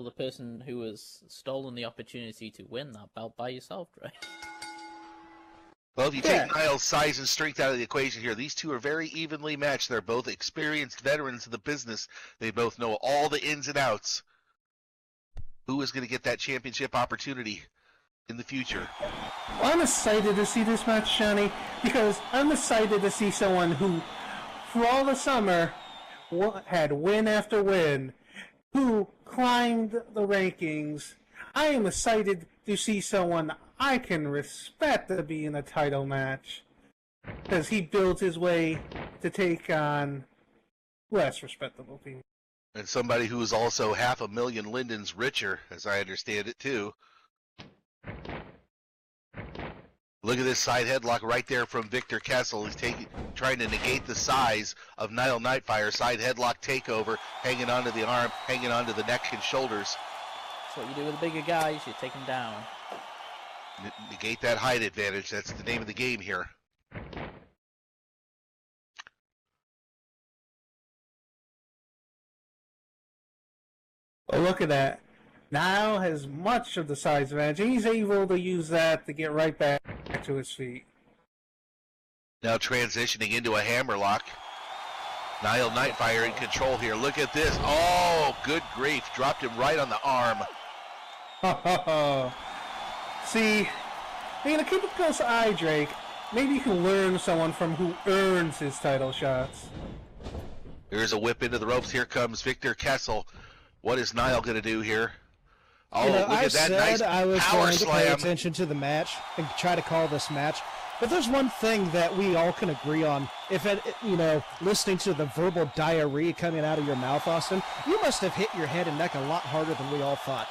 the person who has stolen the opportunity to win that belt by yourself, right? Well, if you take Nile's size and strength out of the equation here, these two are very evenly matched. They're both experienced veterans of the business. They both know all the ins and outs. Who is going to get that championship opportunity in the future? I'm excited to see this match, Johnny, because I'm excited to see someone who, for all the summer, had win after win, who climbed the rankings. I am excited to see someone I can respect to be in a title match, because he built his way to take on less respectable people. And somebody who is also 500,000 lindens richer, as I understand it, too. Look at this side headlock right there from Victor Kessel. He's trying to negate the size of Nyle Nightfire. Side headlock takeover, hanging onto the arm, hanging onto the neck and shoulders. That's what you do with the bigger guys. You take them down. Negate that height advantage. That's the name of the game here. Oh, look at that. Nyle has much of the size advantage, and he's able to use that to get right back to his feet. Now transitioning into a hammerlock. Nyle Nightfire in control here. Look at this. Oh, good grief. Dropped him right on the arm. See, being a keep a close eye, Drake. Maybe you can learn someone from who earns his title shots. Here's a whip into the ropes. Here comes Victor Kessel. What is Nyle going to do here? Oh, look at that nice I was power going to pay slam. attention to the match and try to call this match. But there's one thing that we all can agree on. If it, listening to the verbal diarrhea coming out of your mouth, Austin, you must have hit your head and neck a lot harder than we all thought.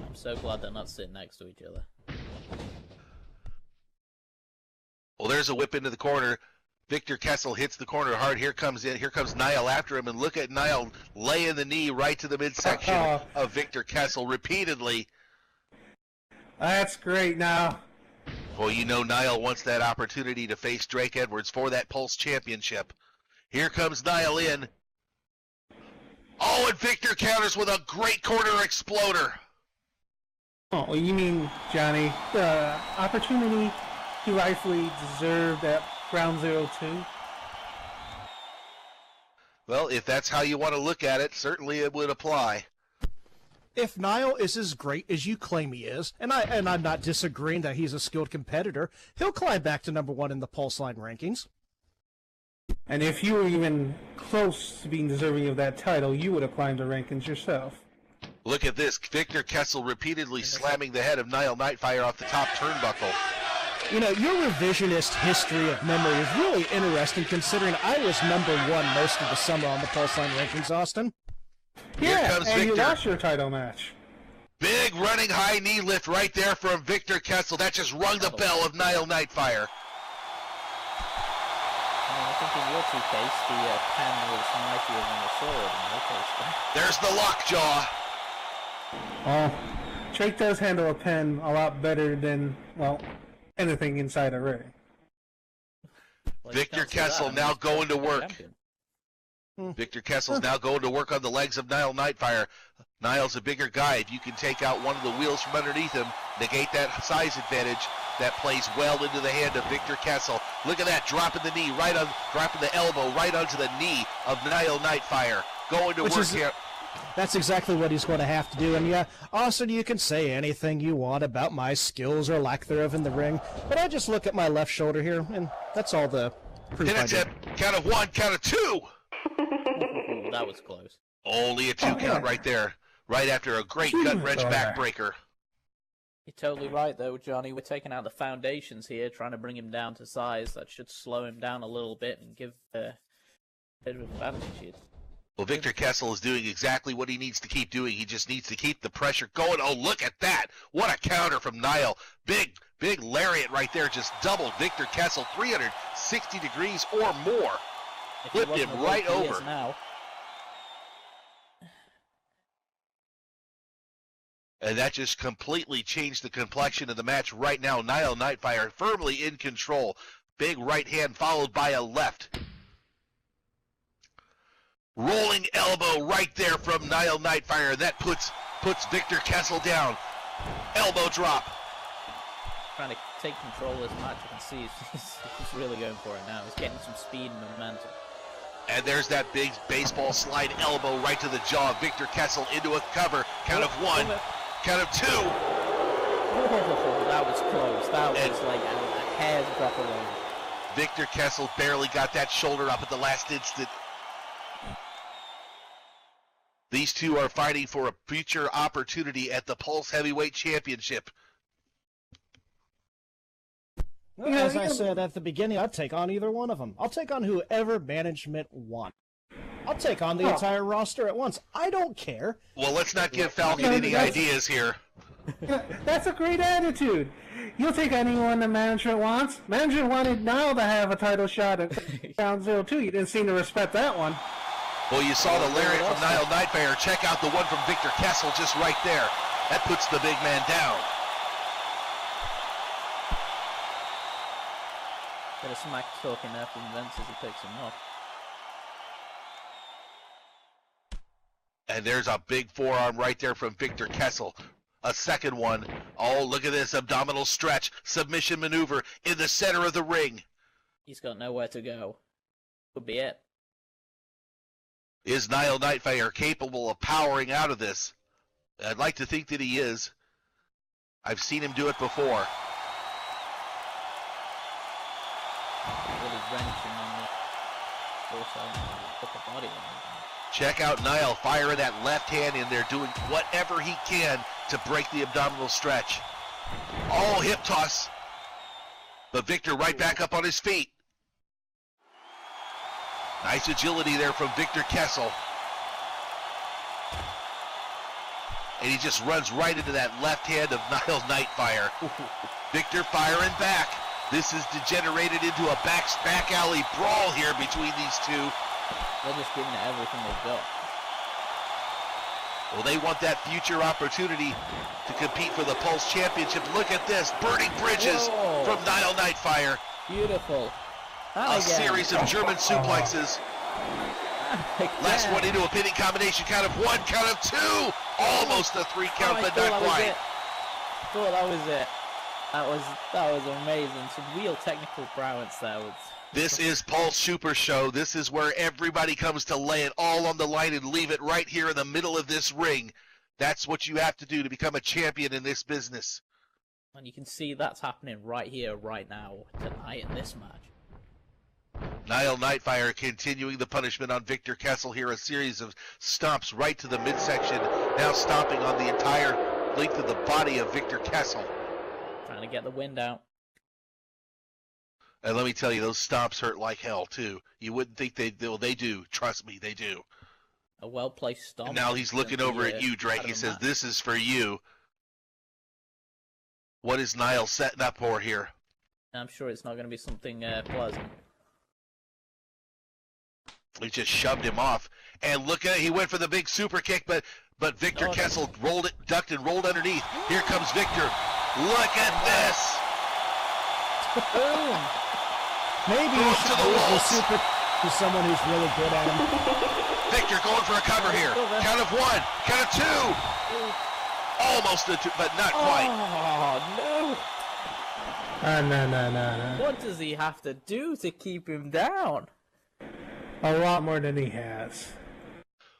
I'm so glad they're not sitting next to each other. Well, there's a whip into the corner. Victor Kessel hits the corner hard. Here comes Nyle after him, and look at Nyle laying the knee right to the midsection of Victor Kessel repeatedly. That's great now. Well, Nyle wants that opportunity to face Drake Edwards for that Pulse Championship. Here comes Nyle in. Oh, and Victor counters with a great corner exploder. Oh, you mean, Johnny, the opportunity he rightfully deserved at Ground Zero 2? Well, if that's how you want to look at it, certainly it would apply. If Nyle is as great as you claim he is, and I'm not disagreeing that he's a skilled competitor, he'll climb back to #1 in the Pulse Line rankings. And if you were even close to being deserving of that title, you would have climbed the rankings yourself. Look at this. Victor Kessel repeatedly slamming the head of Nyle Nightfire off the top turnbuckle. Your revisionist history of memory is really interesting, considering I was #1 most of the summer on the Pulse Line rankings, Austin. Yeah, comes and Victor. you lost your title match. Big running high knee lift right there from Victor Kessel. That just rung the bell of Nyle Nightfire. I think in your two case, the pen was mightier than the sword in your case. There's the lockjaw. Oh, Drake does handle a pen a lot better than, anything inside a ring. Well, Victor Kessel now going to work. Victor Kessel's now going to work on the legs of Nyle Nightfire. Nile's a bigger guy. If you can take out one of the wheels from underneath him, negate that size advantage, that plays well into the hand of Victor Kessel. Look at that, dropping the knee, dropping the elbow right onto the knee of Nyle Nightfire. Going to work here. That's exactly what he's going to have to do. And yeah, Austin, you can say anything you want about my skills or lack thereof in the ring, but I just look at my left shoulder here, and that's all the proof I Pin attempt, count of 1, count of 2. Ooh, that was close. Only a 2 count right there, right after a great gut-wrench backbreaker. You're totally right, though, Johnny. We're taking out the foundations here, trying to bring him down to size. That should slow him down a little bit and give a bit of advantage. Well, Victor Kessel is doing exactly what he needs to keep doing. He just needs to keep the pressure going. Oh, look at that. What a counter from Nyle. Big lariat right there. Just doubled Victor Kessel 360 degrees or more. Flipped him right over. Now. And that just completely changed the complexion of the match right now. Nyle Nightfire firmly in control. Big right hand followed by a left. Rolling elbow right there from Nyle Nightfire. That puts Victor Kessel down. Elbow drop. Trying to take control of this match. You can see he's really going for it now. He's getting some speed and momentum. And there's that big baseball slide elbow right to the jaw. Victor Kessel into a cover. Count of one. Count of two. Oh, that was close. That was like a hair's breadth away. Victor Kessel barely got that shoulder up at the last instant. These two are fighting for a future opportunity at the Pulse Heavyweight Championship. Well, as I said at the beginning, I'd take on either one of them. I'll take on whoever management wants. I'll take on the entire roster at once. I don't care. Well, let's not give Falcon any ideas here. That's a great attitude. You'll take anyone the management wants. Management wanted Nyle to have a title shot at Round 02. You didn't seem to respect that one. Well, you saw the lariat from Nyle Nightfire. Check out the one from Victor Kessel just right there. That puts the big man down. Got a smack talking there from Vince as he picks him up. And there's a big forearm right there from Victor Kessel. A second one. Oh, look at this abdominal stretch. Submission maneuver in the center of the ring. He's got nowhere to go. Could be it. Is Nyle Nightfire capable of powering out of this? I'd like to think that he is. I've seen him do it before. Really wrenching on the also upper body. Check out Nyle firing that left hand in there, doing whatever he can to break the abdominal stretch. Oh, hip toss. But Victor right back up on his feet. Nice agility there from Victor Kessel. And he just runs right into that left hand of Nyle Nightfire. Victor firing back. This is degenerated into a back alley brawl here between these two. They're just giving it everything they've got. Well, they want that future opportunity to compete for the Pulse Championship. Look at this, burning bridges from Nyle Nightfire. Beautiful. A series of German suplexes. Last one into a pinning combination. Count of one, count of two. Almost a 3 count, but not quite. I thought that was it. That was amazing. Some real technical prowess there. This is Pulse Super Show. This is where everybody comes to lay it all on the line and leave it right here in the middle of this ring. That's what you have to do to become a champion in this business. And you can see that's happening right here, right now, tonight in this match. Nyle Nightfire continuing the punishment on Victor Kessel here. A series of stomps right to the midsection. Now stomping on the entire length of the body of Victor Kessel. Trying to get the wind out. And let me tell you, those stomps hurt like hell, too. You wouldn't think they do. Well, they do. Trust me, they do. A well-placed stomp. And now he's looking over at you, Drake. He says, this is for you. What is Nyle setting up for here? I'm sure it's not going to be something pleasant. He just shoved him off. And look at it. He went for the big super kick, but Victor Kessel rolled it, ducked and rolled underneath. Here comes Victor. Look at this. Boom. Maybe you should to the walls. Super to someone who's really good at him. Victor going for a cover here. Count of one. Count of two. Almost a two, but not quite. Oh, no. No. What does he have to do to keep him down? A lot more than he has.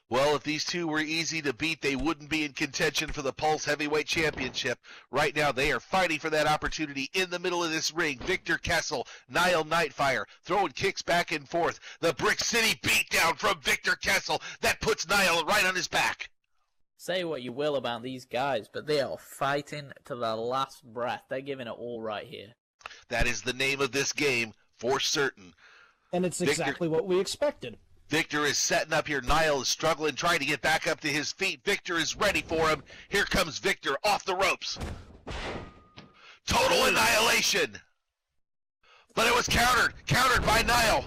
Well, if these two were easy to beat, they wouldn't be in contention for the Pulse Heavyweight Championship. Right now, they are fighting for that opportunity in the middle of this ring. Victor Kessel, Nyle Nightfire, throwing kicks back and forth. The Brick City beatdown from Victor Kessel. That puts Nyle right on his back. Say what you will about these guys, but they are fighting to the last breath. They're giving it all right here. That is the name of this game, for certain. And it's exactly what we expected. Victor is setting up here. Nyle is struggling, trying to get back up to his feet. Victor is ready for him. Here comes Victor off the ropes. Total annihilation. But it was countered by Nyle.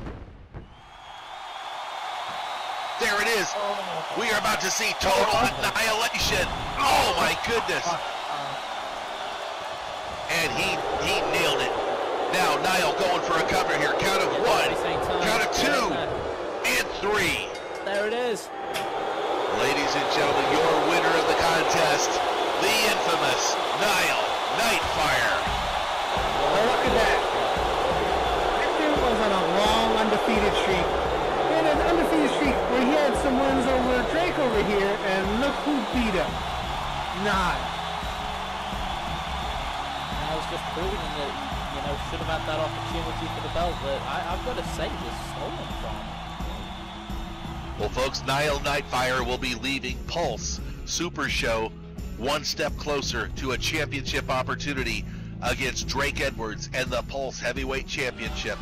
There it is. We are about to see total annihilation. Oh my goodness. And he nailed it. Now Nyle going for a cover here. Count of one, count of two, and three. There it it is. Ladies and gentlemen, your winner of the contest, the infamous Nyle Nightfire. Well, look at that. Victor was on a long undefeated streak. He had an undefeated streak where he had some wins over Drake over here, and look who beat him. Nyle. I was just proving that, should have had that opportunity for the belt that I've got to say was stolen from. Well, folks, Nyle Nightfire will be leaving Pulse Super Show one step closer to a championship opportunity against Drake Edwards and the Pulse Heavyweight Championship.